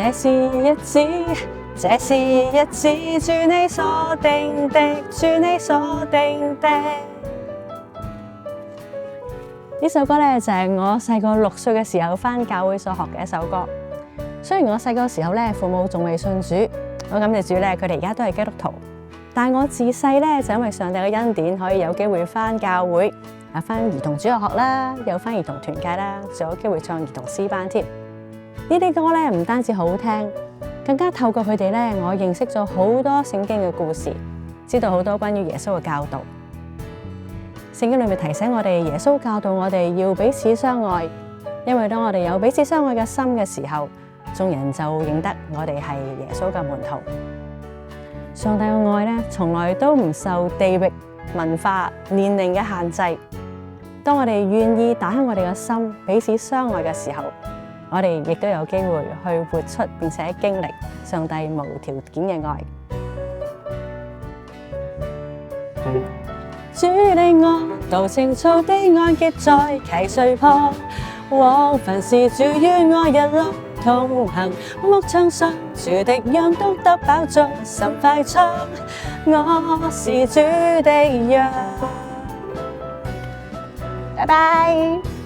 這是日子，這是日子，主你所定的，主你所定的。呢首歌咧就係我細個6歲嘅時候返教會所學嘅一首歌。雖然我細個時候咧父母仲未信主，我感謝主咧佢哋而家都係基督徒。但我自細咧就因為上帝嘅恩典，可以有機會返教會，返兒童主日學啦，又返兒童團契啦，仲有機會唱兒童詩班添。呢啲歌咧唔單止好聽，更加透過佢哋咧，我認識咗好多聖經嘅故事，知道好多關於耶穌嘅教導。聖經裏面提醒我哋，耶穌教導我哋要彼此相愛，因為當我哋有彼此相愛嘅心嘅時候，眾人就認得我哋係耶穌嘅門徒。上帝嘅愛咧，從來都唔受地域、文化、年齡嘅限制。當我哋願意打開我哋嘅心，彼此相愛嘅時候，我哋亦都有機會去活出並且經歷上帝無條件嘅愛。主的愛，道情操的愛結在溪水旁，往凡事主與我一路同行，牧場上主的羊都得飽足，心快樂，我是主的羊。拜拜。